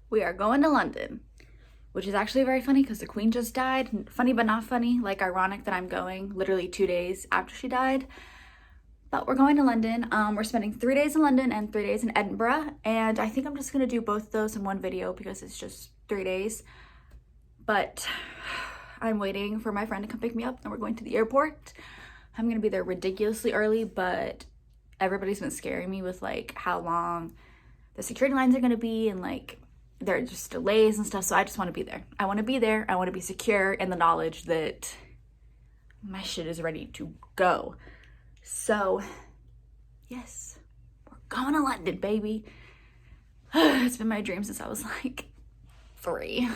We are going to London, which is actually very funny because the Queen just died. Funny but not funny, like ironic that I'm going literally 2 days after she died. But we're going to London. We're spending 3 days in London and 3 days in Edinburgh. And I think I'm just gonna do both of those in one video because it's just 3 days. But I'm waiting for my friend to come pick me up and we're going to the airport. I'm gonna be there ridiculously early, but everybody's been scaring me with like how long the security lines are gonna be and like there are just delays and stuff. So I just want to be there. I want to be there. I want to be secure in the knowledge that my shit is ready to go. So yes, we're going to London, baby. It's been my dream since I was like 3.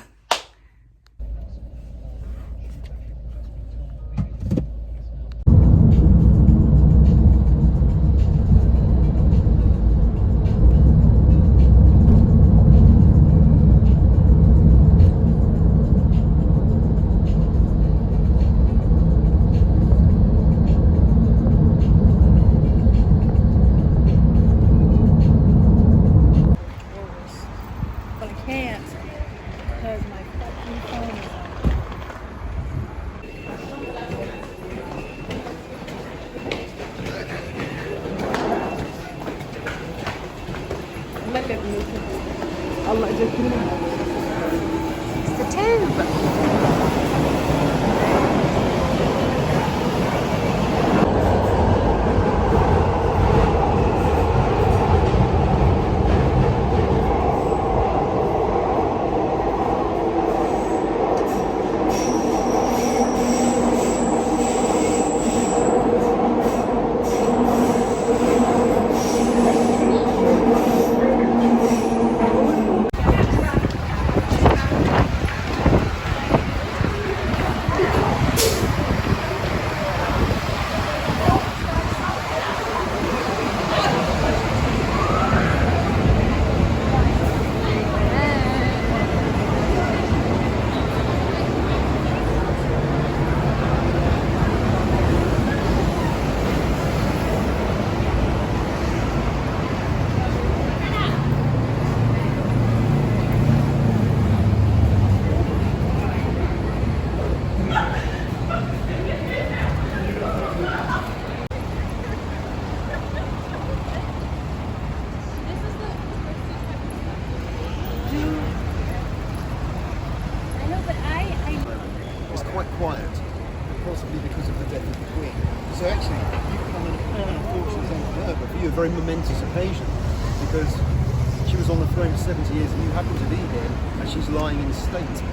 It's the tube. Quite quiet, possibly because of the death of the Queen. So actually, you come and unfortunately on her, but for you a very momentous occasion because she was on the throne for 70 years and you happen to be here and she's lying in state.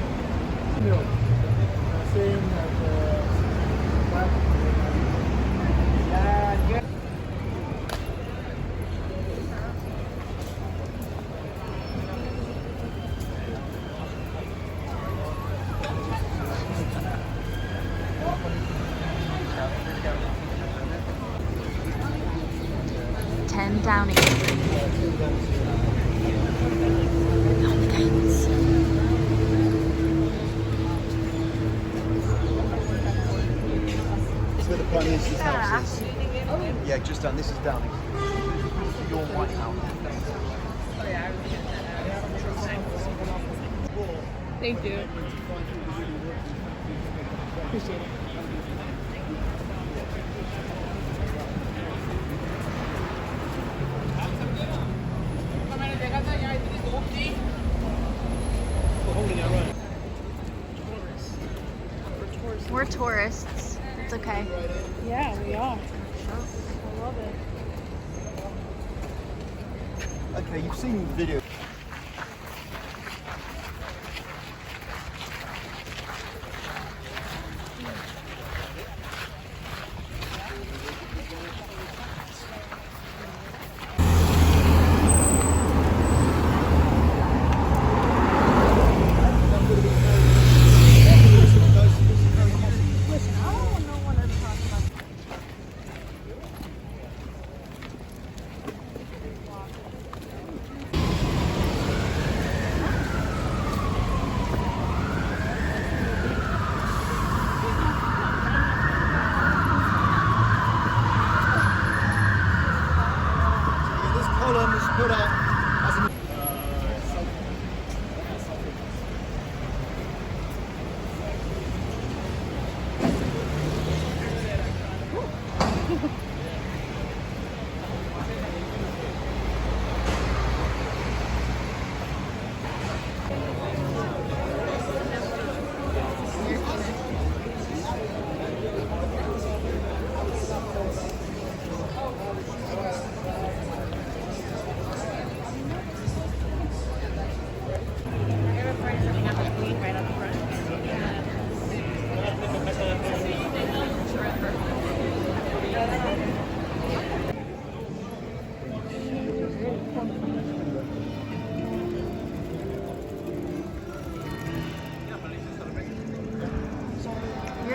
Downing Street. On the gates. It's where the Prime Minister's house is. Yeah, just down. This is Downing. Your White House. Thank you. Appreciate it. We're tourists. It's okay. Yeah, we are. I love it. Okay, you've seen the video. put up as an You're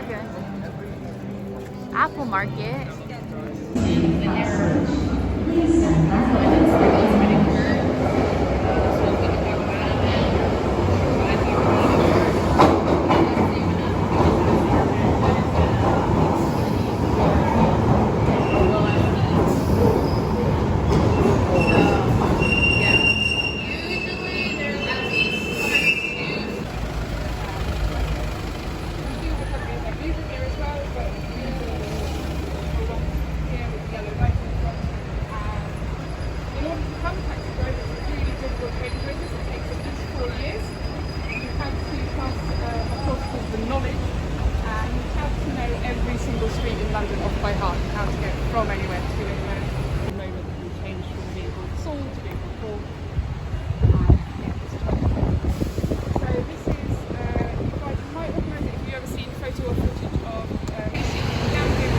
good. Apple Market. Every single street in London off by heart and how to get from anywhere to anywhere. The moment that you change from being called Saul to being called Paul. So this is, you guys might recognise it if you've ever seen photo or footage of down here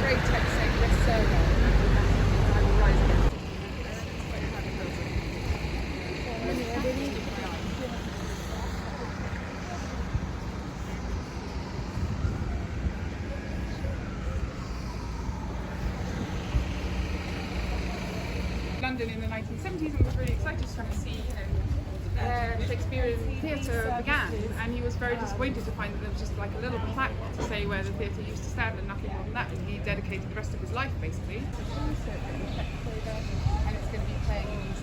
great text saying this survey. I will rise against it. London in the 1970s and was really excited to kind of see, where Shakespearean theatre began, and he was very disappointed to find that there was just like a little plaque to say where the theatre used to stand and nothing more than that, and he dedicated the rest of his life basically. And it's going to be playing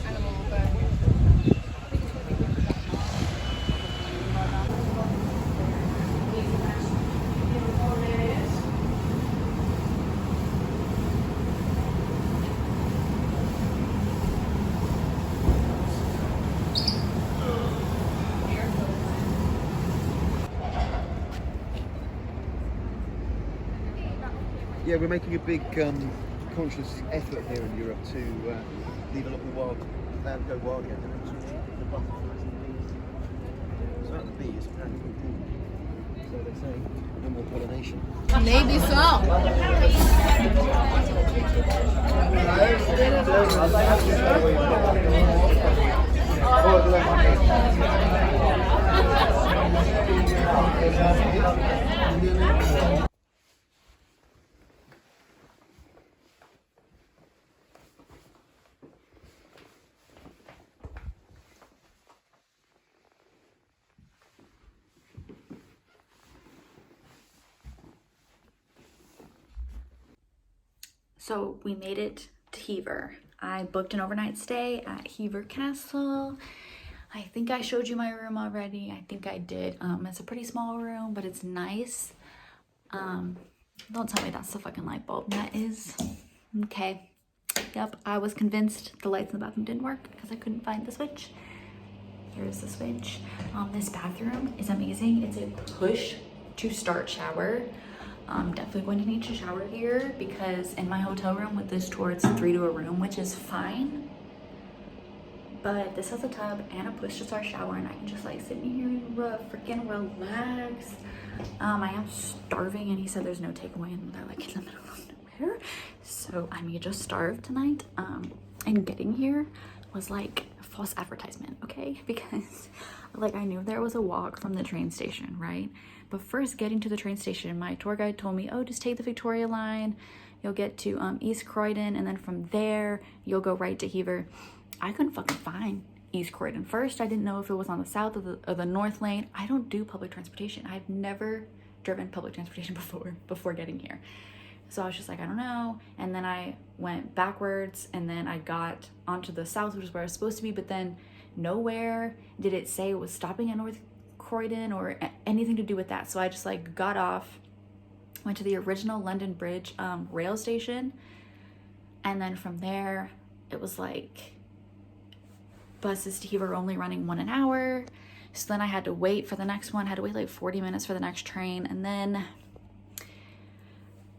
animal bird. Yeah, we're making a big conscious effort here in Europe to leave a lot of the wild land go wild again. The butterflies and the bees. It's about the bees, apparently. So they say no more pollination. Maybe so. So we made it to Hever. I booked an overnight stay at Hever Castle. I think I showed you my room already. I think I did. It's a pretty small room, but it's nice. Don't tell me that's the fucking light bulb. That is. Okay. Yep, I was convinced the lights in the bathroom didn't work because I couldn't find the switch. Here's the switch. This bathroom is amazing. It's a push to start shower. I'm definitely going to need to shower here because in my hotel room with this tour, it's 3 to a room, which is fine. But this has a tub and a push to start shower, and I can just like sit in here and freaking relax. I am starving, and he said there's no takeaway, and they're like in the middle of nowhere. So I may just starve tonight. And getting here was like a false advertisement, okay? Because like I knew there was a walk from the train station, right? But first getting to the train station, my tour guide told me, oh, just take the Victoria line. You'll get to East Croydon, and then from there, you'll go right to Hever. I couldn't fucking find East Croydon. First, I didn't know if it was on the south or the north lane. I don't do public transportation. I've never driven public transportation before getting here. So I was just like, I don't know. And then I went backwards, and then I got onto the south, which is where I was supposed to be, but then nowhere did it say it was stopping at North Croydon or anything to do with that. So I just like got off went to the original London Bridge rail station, and then from there it was like buses to Hever only running 1 an hour. So then I had to wait for the next one, had to wait like 40 minutes for the next train, and then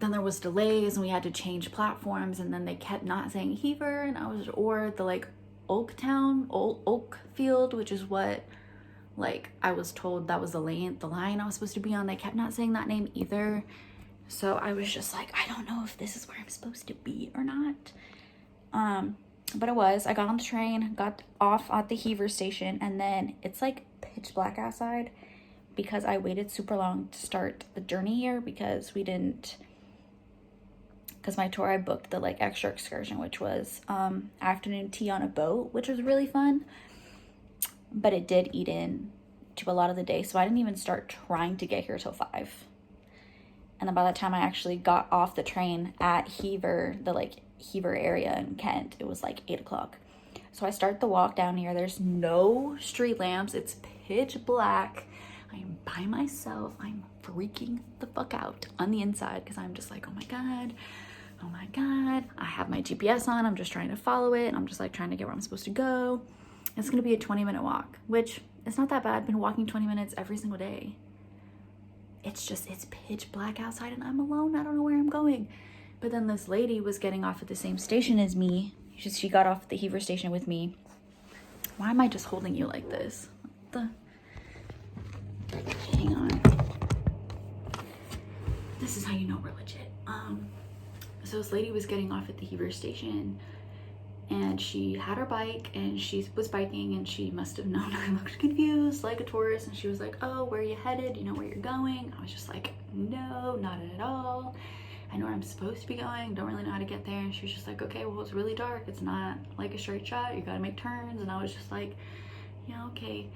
there was delays and we had to change platforms, and then they kept not saying Hever, and I was, or the like Oakfield, which is what like I was told that was the line I was supposed to be on. They kept not saying that name either. So I was just like, I don't know if this is where I'm supposed to be or not. But it was. I got on the train, got off at the Hever station, and then it's like pitch black outside because I waited super long to start the journey here because my tour, I booked the like extra excursion, which was afternoon tea on a boat, which was really fun, but it did eat in to a lot of the day, so I didn't even start trying to get here till 5. And then by the time I actually got off the train at Hever, the like Hever area in Kent, it was like 8 o'clock. So I start the walk down here. There's no street lamps. It's pitch black. I am by myself. I'm freaking the fuck out on the inside because I'm just like, oh my God. I have my GPS on. I'm just trying to follow it. I'm just like trying to get where I'm supposed to go. It's going to be a 20-minute walk, which it's not that bad. I've been walking 20 minutes every single day. It's just, it's pitch black outside and I'm alone. I don't know where I'm going. But then this lady was getting off at the same station as me. She got off at the Hever station with me. Why am I just holding you like this? Hang on. This is how you know we're legit. So this lady was getting off at the Hever station, and she had her bike, and she was biking, and she must have known I looked confused like a tourist, and she was like, oh, where are you headed? Do you know where you're going? I was just like, no, not at all. I know where I'm supposed to be going, don't really know how to get there. And she was just like, okay, well, it's really dark. It's not like a straight shot. You gotta make turns. And I was just like, yeah, okay.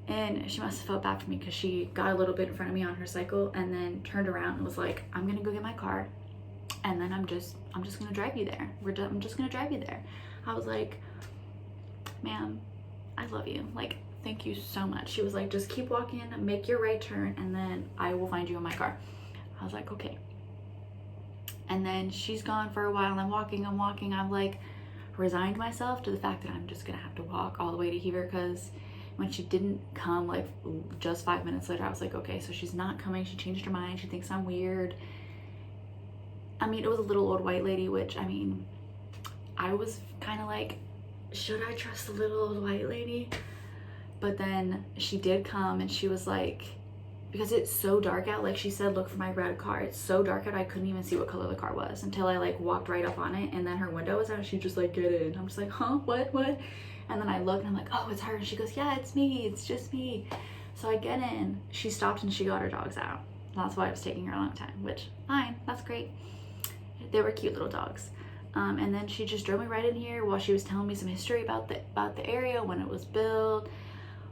And she must have felt bad for me because she got a little bit in front of me on her cycle and then turned around and was like, I'm gonna go get my car, and then I'm just gonna drive you there. I'm just gonna drive you there. I was like, ma'am, I love you. Like, thank you so much. She was like, just keep walking, make your right turn, and then I will find you in my car. I was like, okay. And then she's gone for a while. I'm walking. I've like resigned myself to the fact that I'm just gonna have to walk all the way to Hever, because when she didn't come like just 5 minutes later, I was like, okay, so she's not coming. She changed her mind. She thinks I'm weird. I mean, it was a little old white lady, which, I mean, I was kind of like, should I trust the little old white lady? But then she did come, and she was like, because it's so dark out, like she said, look for my red car. It's so dark out, I couldn't even see what color the car was until I like walked right up on it, and then her window was out, and she just like, get in. I'm just like, huh, what? And then I looked, and I'm like, oh, it's her. And she goes, yeah, it's me, it's just me. So I get in, she stopped, and she got her dogs out. That's why it was taking her a long time, which, fine, that's great. They were cute little dogs. And then she just drove me right in here while she was telling me some history about the area, when it was built,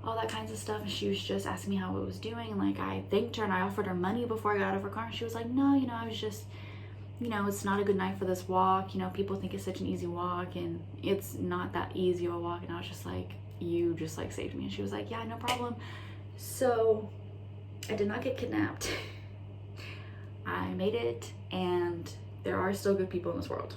all that kinds of stuff. And she was just asking me how it was doing, and like I thanked her and I offered her money before I got out of her car, and she was like, no, you know, I was just, you know, it's not a good night for this walk, you know, people think it's such an easy walk, and it's not that easy of a walk. And I was just like, you just like saved me. And she was like, yeah, no problem. So I did not get kidnapped. I made it, and there are still good people in this world.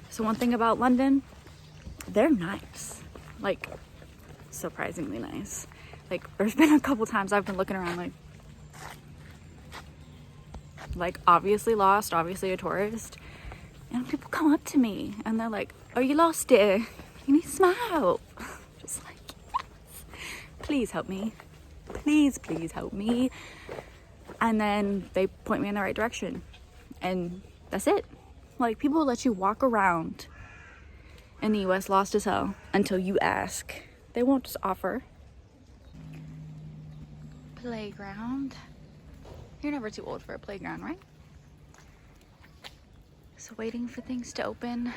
So one thing about London, they're nice, like surprisingly nice. Like there's been a couple times I've been looking around like obviously lost, obviously a tourist, and people come up to me and they're like, are you lost here? You need some help. Just like, yes. Please help me. Please help me. And then they point me in the right direction, and that's it. Like, people will let you walk around in the US lost as hell until you ask. They won't just offer. Playground. You're never too old for a playground, right? So waiting for things to open,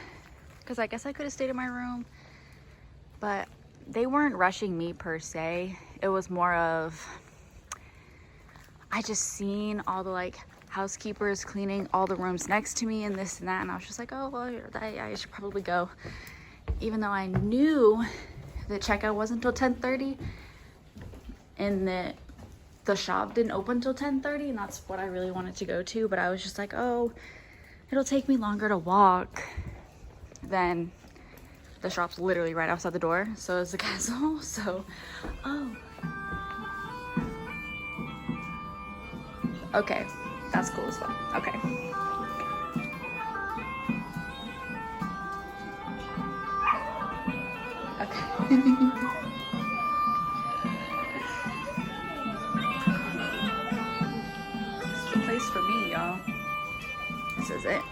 because I guess I could have stayed in my room, but they weren't rushing me per se. It was more of, I just seen all the like housekeepers cleaning all the rooms next to me and this and that, and I was just like, oh well, I should probably go, even though I knew the checkout wasn't until 10:30 and the shop didn't open till 10:30, and that's what I really wanted to go to. But I was just like, oh, it'll take me longer to walk than the shop's literally right outside the door, so is the castle. So oh, okay, that's cool as well. Okay. Okay. This is the place for me, y'all. This is it.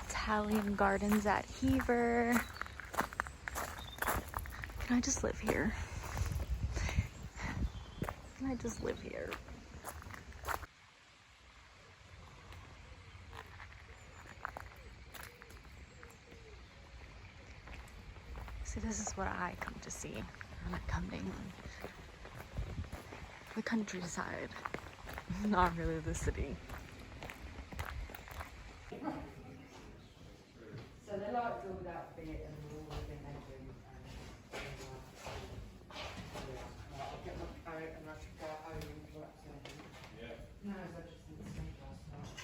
Italian gardens at Hever. Can I just live here? Can I just live here? See, this is what I come to see when I come to England. The countryside, not really the city. So they like all that bit and all the bedroom I'll get my coat and I should go home and collect something. Yeah. No, I just didn't sleep last night.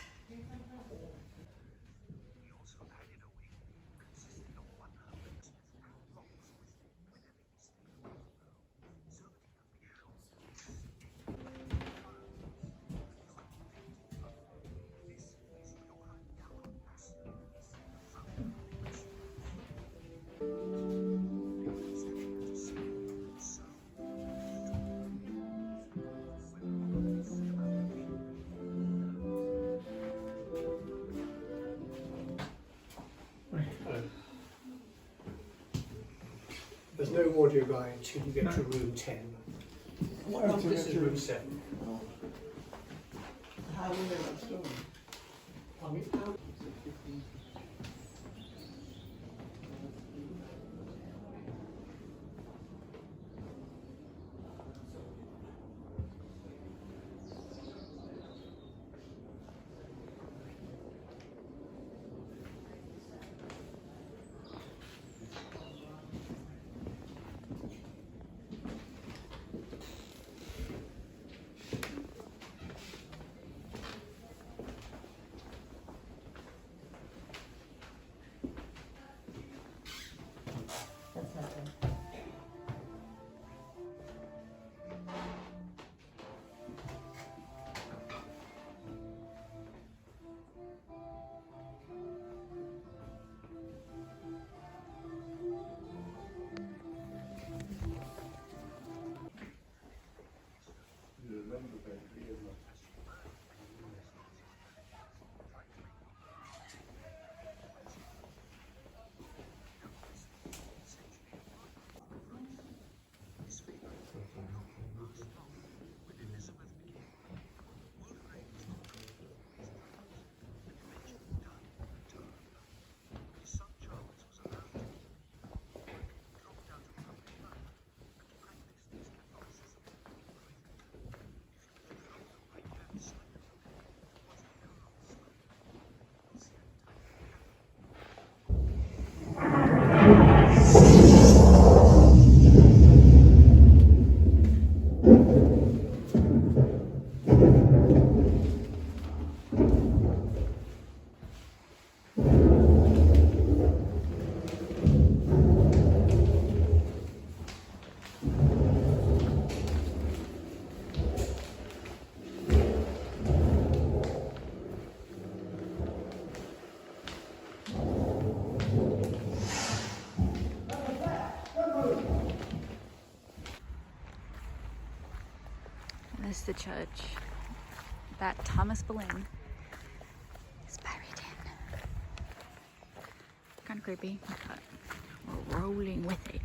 There's no audio guide until you get to room 10. This is room 7. How will they not store them? I mean, This is the church that Thomas Boleyn is buried in. Kind of creepy, but we're rolling with it.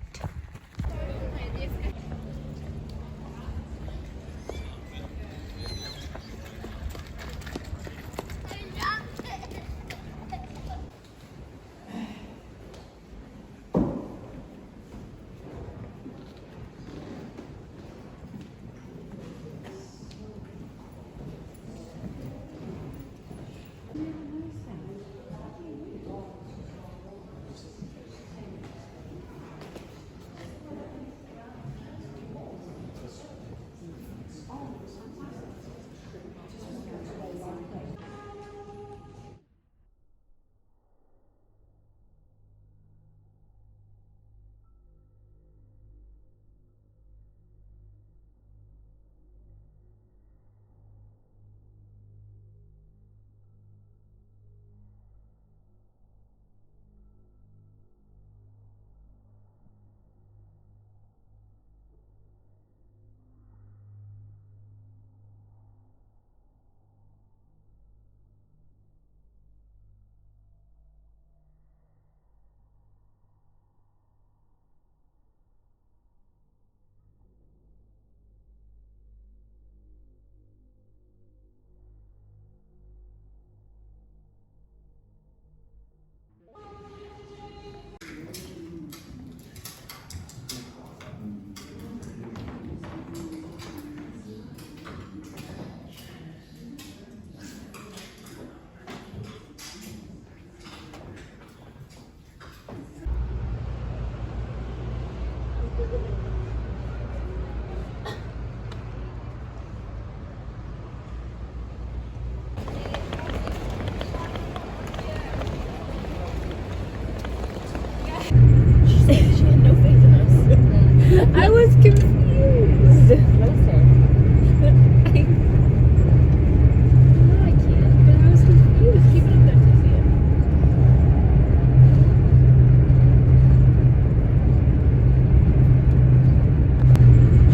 I was confused. Closer. I can't, but I was confused. Keep it up there to see it.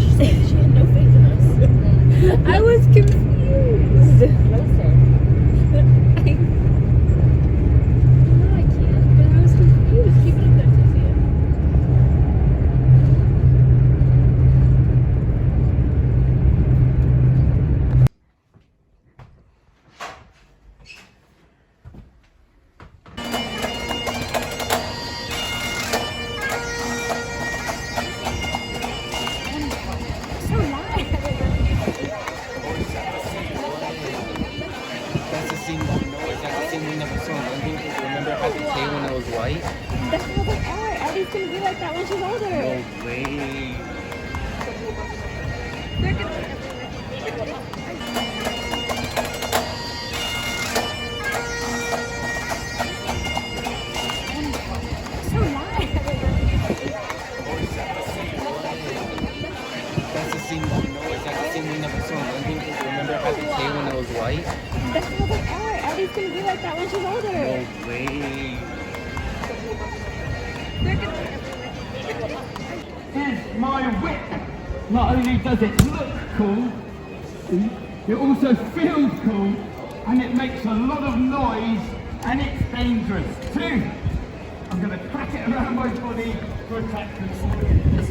She said she had no faith in us. I was confused. Closer. I can't, but I was confused. Keep it up there to see it. That's the scene that no, is that the scene we never saw in London? Remember I had the K when I was white? That's how they are. Abby's gonna be like that when she's older. No way. That's the scene that no, is that the scene we never saw in London? Remember I had the K when I was white? That's how they are. Abby's gonna be like that when she's older. No way. Here's my whip. Not only does it look cool, It also feels cool, and it makes a lot of noise, and it's dangerous too. I'm going to crack it around my body to attack the audience.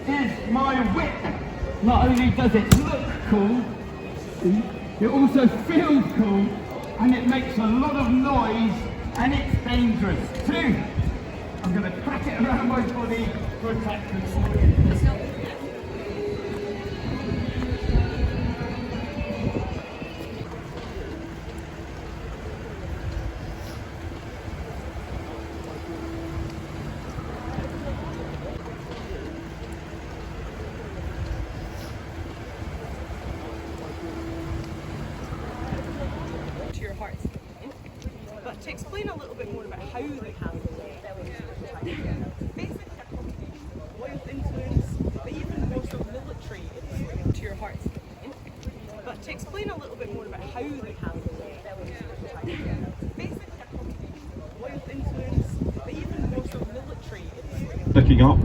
Here's my whip. Not only does it look cool, it also feels cool, and it makes a lot of noise, and it's dangerous too. I'm going to crack it around my body to attack the audience. To your heart. But to explain a little bit more about how they handle it, basically a combination of oil influence, but even more so military influence to your heart. But to explain a little bit more about how they handle it, basically a combination of oil influence, but even more so military influence. Picking up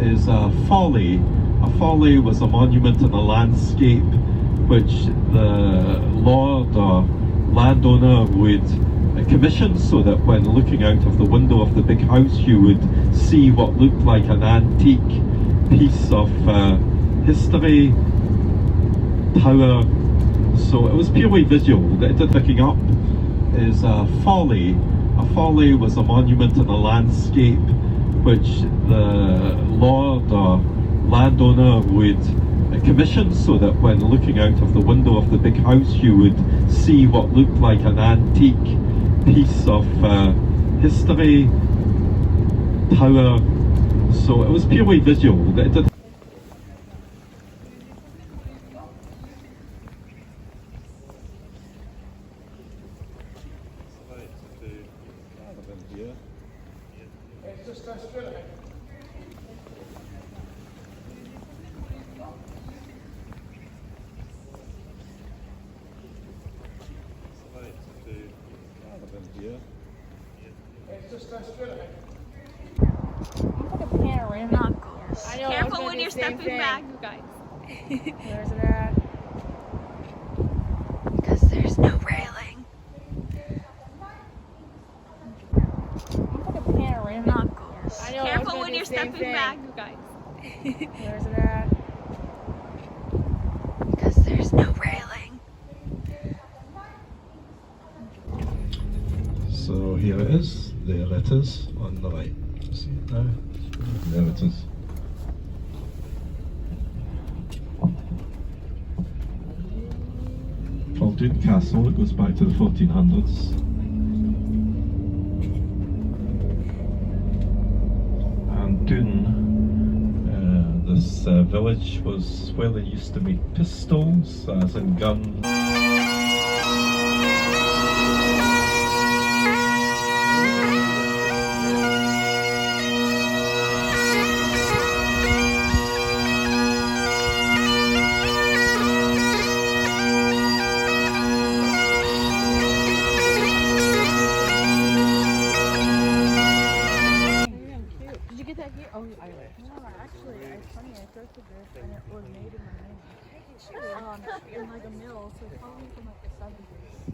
is a folly. A folly was a monument in a landscape which the lord or landowner would commission, so that when looking out of the window of the big house you would see what looked like an antique piece of history, tower. So it was purely visual. Picking up is a folly. A folly was a monument in a landscape which the lord or landowner would commission, so that when looking out of the window of the big house you would see what looked like an antique piece of history, tower. So it was purely visual. It's just go straight ahead. It's just go straight ahead. Not goals. I know, careful when you're stepping back, you guys. Where's it at? Because there's no railing. Not goals. I know, careful when you're stepping back, you guys. Where's it at? Because there's no railing. So here it is. There it is on the right. See it now? There it is. Faldoon Castle. It goes back to the 1400s. And Doon, this village was where they used to make pistols, as in guns.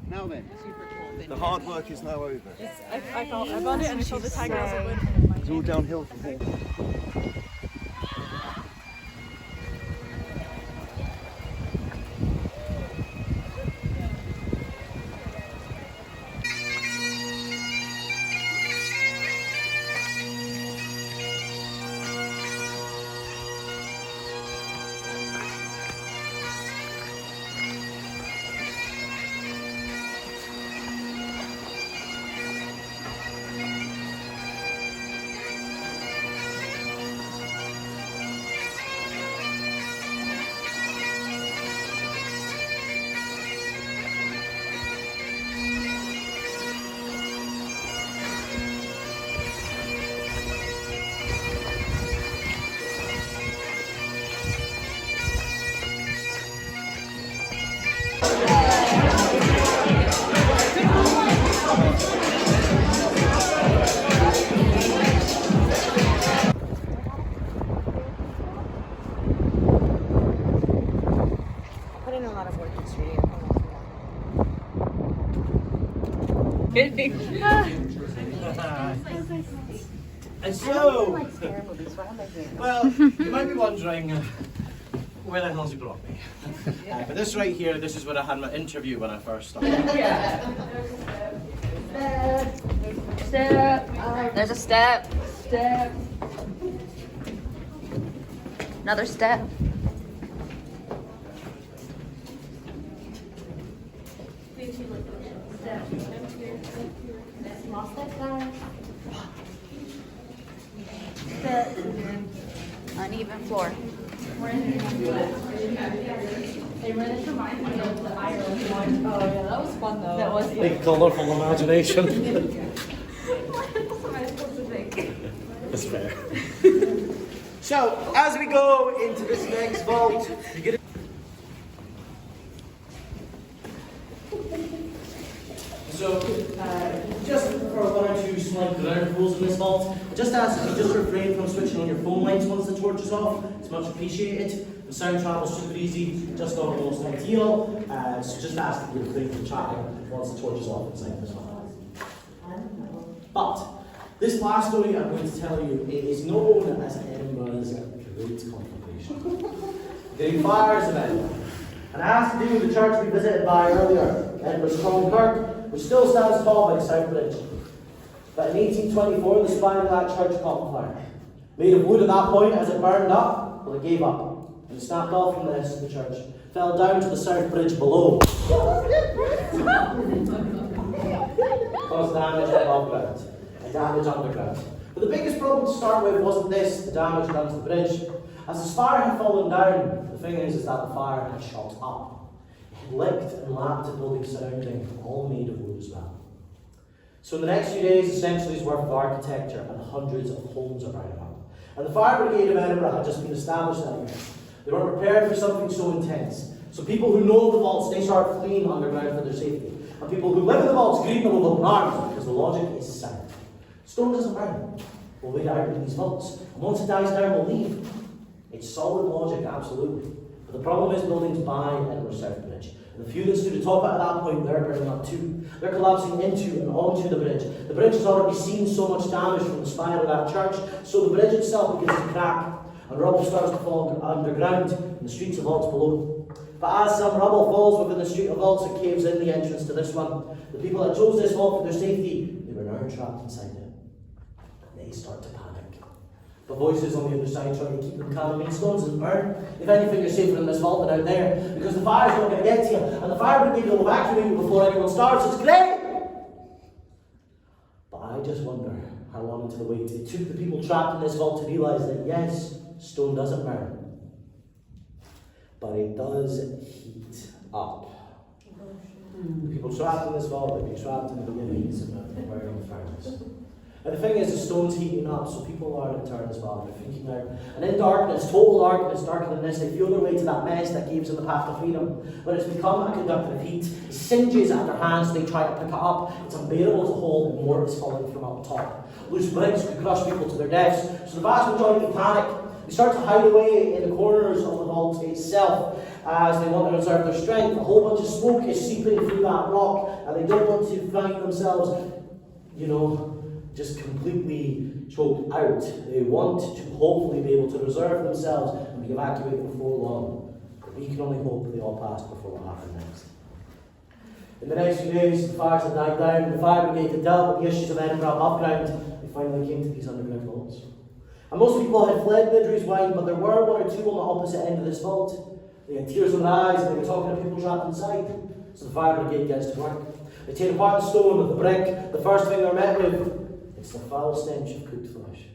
Now then, the hard work is now over. I found it and I saw the tiger as a wood. It's all downhill from here. kidding. And so, well, you might be wondering where the hell's he brought me. But this right here, this is where I had my interview when I first started. Step. There's a step. Step. Another step. Small step down. Step. Uneven floor. That was fun though. That was Big colourful imagination. That's fair. So, as we go into this next vault, you get So, just for one or two slight ground rules in this vault, I just ask that you just refrain from switching on your phone lights once the torch is off. It's much appreciated. The sound travel's super easy, just not almost ideal. So just ask that you refrain from chatting once the torch is off inside this vault. But this last story I'm going to tell you is known as Edinburgh's Great Conflagration. The fires of Edinburgh. And it has to do with the church we visited by earlier, Edinburgh's Crown Kirk, which still stands tall by the South Bridge. But in 1824, the spine of that church caught fire. Made of wood at that point, as it burned up, well, it gave up. And snapped off from the rest of the church. Fell down to the South Bridge below. Caused damage above ground. And damage underground. But the biggest problem to start with wasn't this, the damage done to the bridge. As the spire had fallen down, the thing is that the fire had shot up. It had licked and lapped the buildings surrounding, all made of wood as well. So in the next few days, the centuries worth of architecture and hundreds of homes are burning up. And the Fire Brigade of Edinburgh had just been established that year. They weren't prepared for something so intense. So people who know the vaults, they start fleeing underground for their safety. And people who live in the vaults greet them with open arms, because the logic is sound. Stone doesn't burn. We'll wait out in these vaults. And once it dies down, we'll leave. It's solid logic, absolutely. But the problem is buildings by Edinburgh South Bridge. And the few that stood atop it at that point, they're burning up too. They're collapsing into and onto the bridge. The bridge has already seen so much damage from the spire of that church, so the bridge itself begins to crack, and rubble starts to fall underground in the streets of vaults below. But as some rubble falls within the street of vaults, it caves in the entrance to this one. The people that chose this vault for their safety, they were now trapped inside it. And they start to panic. The voices on the other side trying to keep them calm. I mean, stones doesn't burn. If anything, you're safer in this vault than out there, because the fire's not going to get to you, and the fire brigade will evacuate you before anyone starts. It's great! But I just wonder how long into the wait it took the people trapped in this vault to realise that yes, stone doesn't burn, but it does heat up. The people trapped in this vault, they've been trapped in the beginnings of a burning furnace. And the thing is, the stone's heating up, so people are in turn as well. They're freaking out. And in darkness, total darkness, darker than this, they feel their way to that mess that gives them the path to freedom. But it's become a conductor of heat. It singes at their hands, they try to pick it up. It's unbearable to hold, and more is falling from up top. Loose bricks could crush people to their deaths. So the vast majority panic. They start to hide away in the corners of the vault itself as they want to reserve their strength. A whole bunch of smoke is seeping through that rock, and they don't want to find themselves, just completely choked out. They want to hopefully be able to reserve themselves and be evacuated before long. But we can only hope that they all pass before what happens next. In the next few days, the fires had died down, and the fire brigade had dealt with the issues of Edinburgh above ground. They finally came to these underground vaults. And most people had fled Midry's wine, but there were one or two on the opposite end of this vault. They had tears in their eyes, and they were talking to people trapped inside. So the fire brigade gets to work. They take apart the stone with the brick. The first thing they're met with, it's the foul stench of cooked flesh.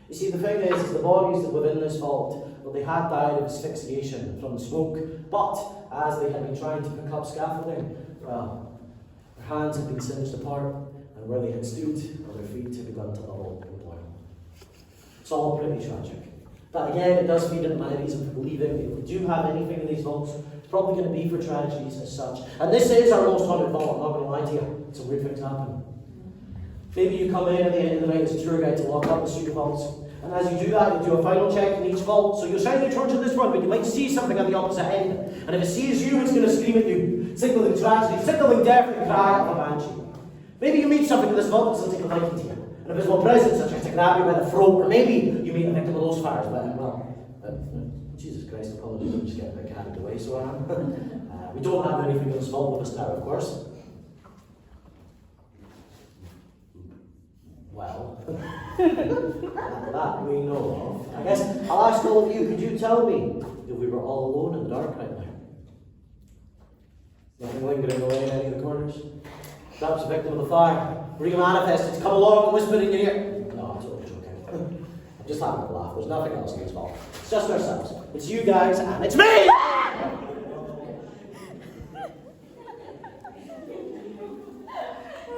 You see, the thing is the bodies that were within this vault, well, they had died of asphyxiation from the smoke, but as they had been trying to pick up scaffolding, well, their hands had been singed apart, and where they had stood, well, their feet had begun to bubble and boil. It's all pretty tragic. But again, it does feed into my reason for believing if we do have anything in these vaults, it's probably going to be for tragedies as such. And this is our most haunted vault, I'm not going to lie to you. It's a weird thing to happen. Maybe you come in at the end of the night as a tour guide to walk up the street vaults, and as you do that, you do a final check in each vault. So you'll shine your torch at this one, but you might see something at the opposite end. And if it sees you, it's going to scream at you, signaling tragedy, signaling death, and cry of a banshee. Maybe you meet something in this vault that's take a liking to you. An invisible presence that tries to grab you by the throat, or maybe you meet a victim of those fires, Jesus Christ, apologies, I'm just getting a bit carried away, so I am. We don't have anything in this vault with us now, of course. Well, that we know of. I guess I'll ask all of you, could you tell me if we were all alone in the dark right now? Nothing lingering away in any of the corners? Perhaps a victim of the fire? Were you manifested to come along and whisper in your ear? No, I'm totally joking. I'm just having a laugh. There's nothing else in this vault. It's just ourselves. It's you guys and it's me! You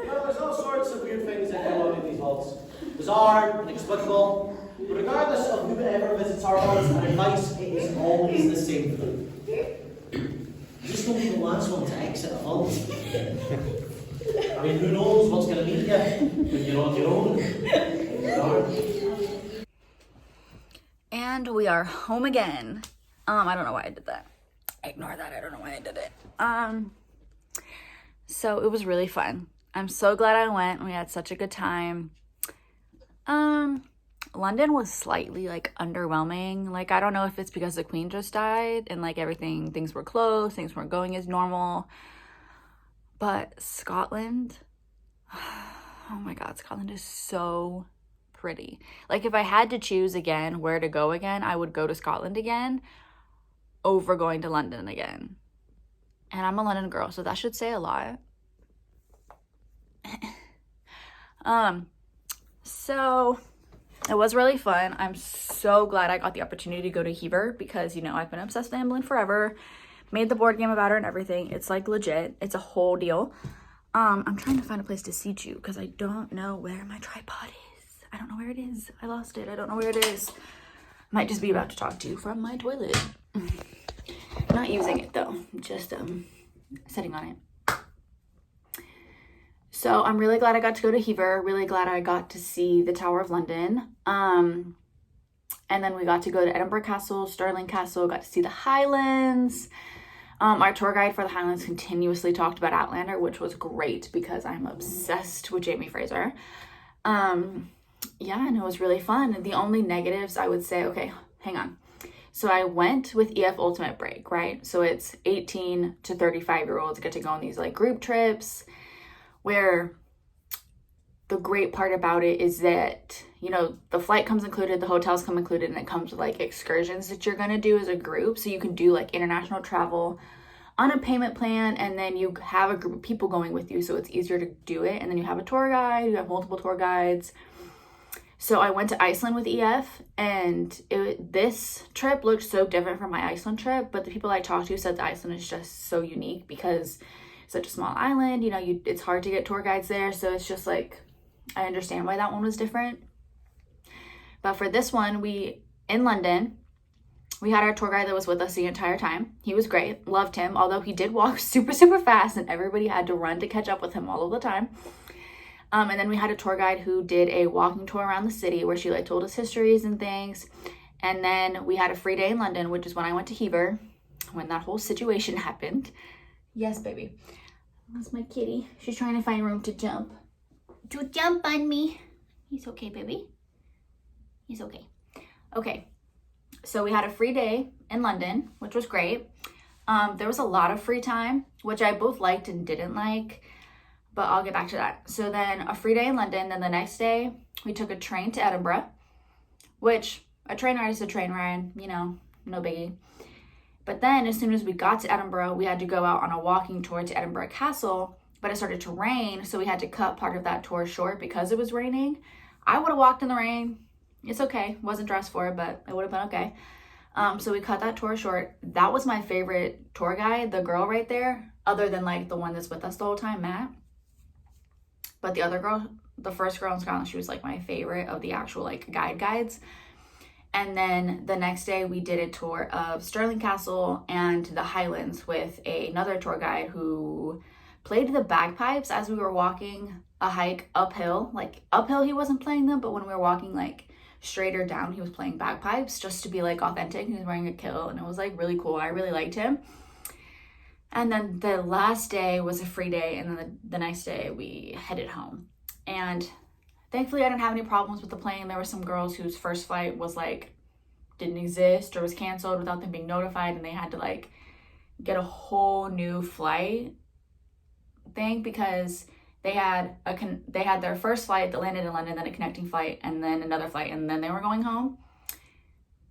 know, there's all sorts of weird things that go on in these vaults. Bizarre, inexplicable. But regardless of whoever visits our vaults and advice, it is always the same thing. You just don't be the last one to exit a vault. I mean, who knows what's going to meet you when you're on your own? And we are home again. I don't know why I did that. Ignore that. I don't know why I did it. So it was really fun. I'm so glad I went. We had such a good time. London was slightly like underwhelming. Like, I don't know if it's because the Queen just died and like things were closed, things weren't going as normal. But Scotland, oh my God, Scotland is so pretty. Like, if I had to choose again where to go again, I would go to Scotland again over going to London again. And I'm a London girl, so that should say a lot. So it was really fun. I'm so glad I got the opportunity to go to Hever because, you know, I've been obsessed with Anne Boleyn forever. Made the board game about her and everything. It's like legit. It's a whole deal. I'm trying to find a place to seat you because I don't know where my tripod is. I don't know where it is. I lost it. I don't know where it is. Might just be about to talk to you from my toilet. Not using it though. Just sitting on it. So I'm really glad I got to go to Hever. Really glad I got to see the Tower of London. And then we got to go to Edinburgh Castle, Stirling Castle, got to see the Highlands. Our tour guide for the Highlands continuously talked about Outlander, which was great because I'm obsessed with Jamie Fraser. Yeah, and it was really fun. The only negatives I would say, okay, hang on. So I went with EF Ultimate Break, right? So it's 18 to 35-year-olds get to go on these like group trips where the great part about it is that, you know, the flight comes included, the hotels come included, and it comes with like excursions that you're going to do as a group. So you can do like international travel on a payment plan, and then you have a group of people going with you, so it's easier to do it. And then you have a tour guide, you have multiple tour guides. So I went to Iceland with EF, and this trip looked so different from my Iceland trip, but the people I talked to said that Iceland is just so unique because it's such a small island, you know, it's hard to get tour guides there. So it's just like, I understand why that one was different. But for this one, in London, we had our tour guide that was with us the entire time. He was great, loved him, although he did walk super, super fast and everybody had to run to catch up with him all of the time. And then we had a tour guide who did a walking tour around the city where she like told us histories and things. And then we had a free day in London, which is when I went to Hever, when that whole situation happened. Yes, baby. That's my kitty. She's trying to find room to jump. To jump on me. He's okay, baby. He's okay. Okay. So we had a free day in London, which was great. There was a lot of free time, which I both liked and didn't like, but I'll get back to that. So then a free day in London, then the next day we took a train to Edinburgh, which a train ride is a train ride, you know, no biggie. But then as soon as we got to Edinburgh, we had to go out on a walking tour to Edinburgh Castle, but it started to rain, so we had to cut part of that tour short because it was raining. I would have walked in the rain. It's okay. Wasn't dressed for it, but it would have been okay. So we cut that tour short. That was my favorite tour guide, the girl right there, other than like the one that's with us the whole time, Matt. But the other girl, the first girl in Scotland, she was like my favorite of the actual like guides. And then the next day we did a tour of Stirling Castle and the Highlands with another tour guide who played the bagpipes as we were walking a hike uphill. Like uphill he wasn't playing them, but when we were walking like straighter down, he was playing bagpipes just to be like authentic. He was wearing a kilt and it was like really cool. I really liked him. And then the last day was a free day, and then the next day we headed home. And thankfully I didn't have any problems with the plane. There were some girls whose first flight was like, didn't exist or was canceled without them being notified, and they had to like get a whole new flight thing because they had their first flight that landed in London, then a connecting flight, and then another flight, and then they were going home.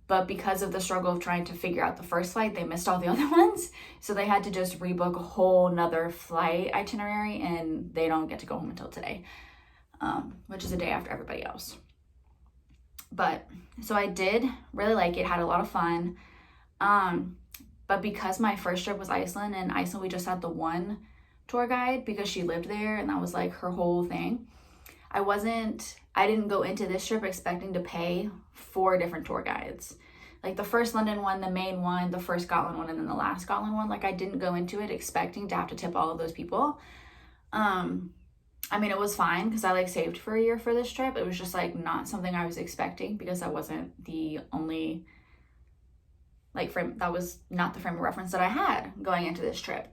But because of the struggle of trying to figure out the first flight, they missed all the other ones. So they had to just rebook a whole nother flight itinerary, and they don't get to go home until today, which is a day after everybody else. But so I did really like it, had a lot of fun. But because my first trip was Iceland, and Iceland we just had the one tour guide because she lived there and that was like her whole thing. I didn't go into this trip expecting to pay 4 different tour guides. Like the first London one, the main one, the first Scotland one, and then the last Scotland one. Like I didn't go into it expecting to have to tip all of those people. I mean, it was fine because I like saved for a year for this trip. It was just like not something I was expecting because that wasn't the only like that was not the frame of reference that I had going into this trip.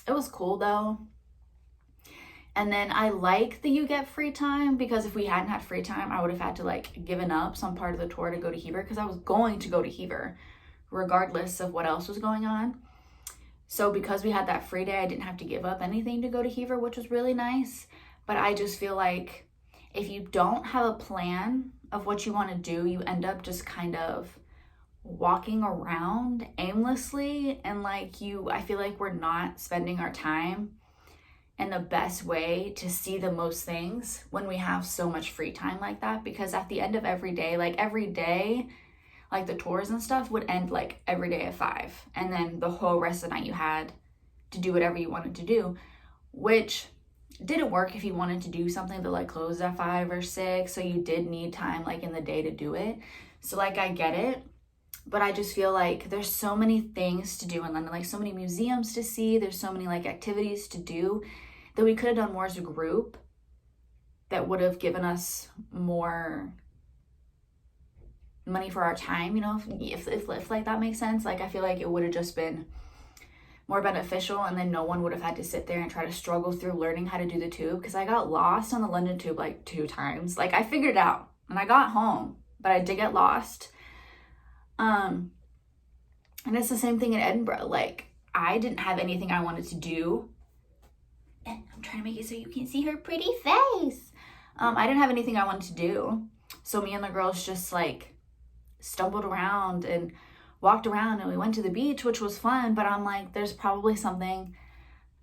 It was cool though. And then I like that you get free time, because if we hadn't had free time, I would have had to like given up some part of the tour to go to Hever, because I was going to go to Hever regardless of what else was going on. So because we had that free day, I didn't have to give up anything to go to Hever, which was really nice. But I just feel like if you don't have a plan of what you want to do, you end up just kind of walking around aimlessly, and like I feel like we're not spending our time in the best way to see the most things when we have so much free time like that. Because at the end of every day, like the tours and stuff would end like every day at 5, and then the whole rest of the night you had to do whatever you wanted to do, which didn't work if you wanted to do something that like closed at 5 or 6, so you did need time like in the day to do it. So like I get it, but I just feel like there's so many things to do in London, like so many museums to see, there's so many like activities to do that we could have done more as a group that would have given us more money for our time, you know, if like that makes sense. Like I feel like it would have just been more beneficial, and then no one would have had to sit there and try to struggle through learning how to do the tube, because I got lost on the London tube like 2 times. Like I figured it out and I got home, but I did get lost. And it's the same thing in Edinburgh. Like I didn't have anything I wanted to do, and I'm trying to make it so you can see her pretty face. I didn't have anything I wanted to do, so me and the girls just like stumbled around and walked around, and we went to the beach, which was fun. But I'm like, there's probably something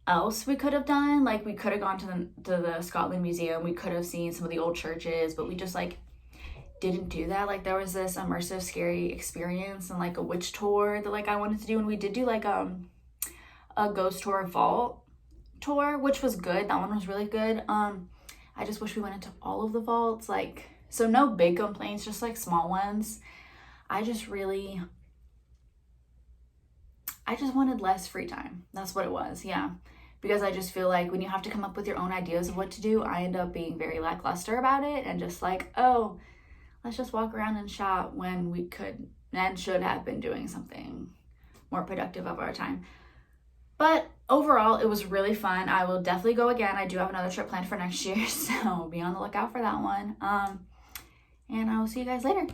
else we could have done. Like we could have gone to the Scotland Museum, we could have seen some of the old churches, but we just like didn't do that. Like there was this immersive scary experience and like a witch tour that like I wanted to do, and we did do like a ghost tour vault tour, which was good. That one was really good. I just wish we went into all of the vaults. Like, so no big complaints, just like small ones. I just wanted less free time. That's what it was. Yeah, because I just feel like when you have to come up with your own ideas of what to do, I end up being very lackluster about it and just like, oh, let's just walk around and shop, when we could and should have been doing something more productive of our time. But overall, it was really fun. I will definitely go again. I do have another trip planned for next year, so be on the lookout for that one. And I will see you guys later.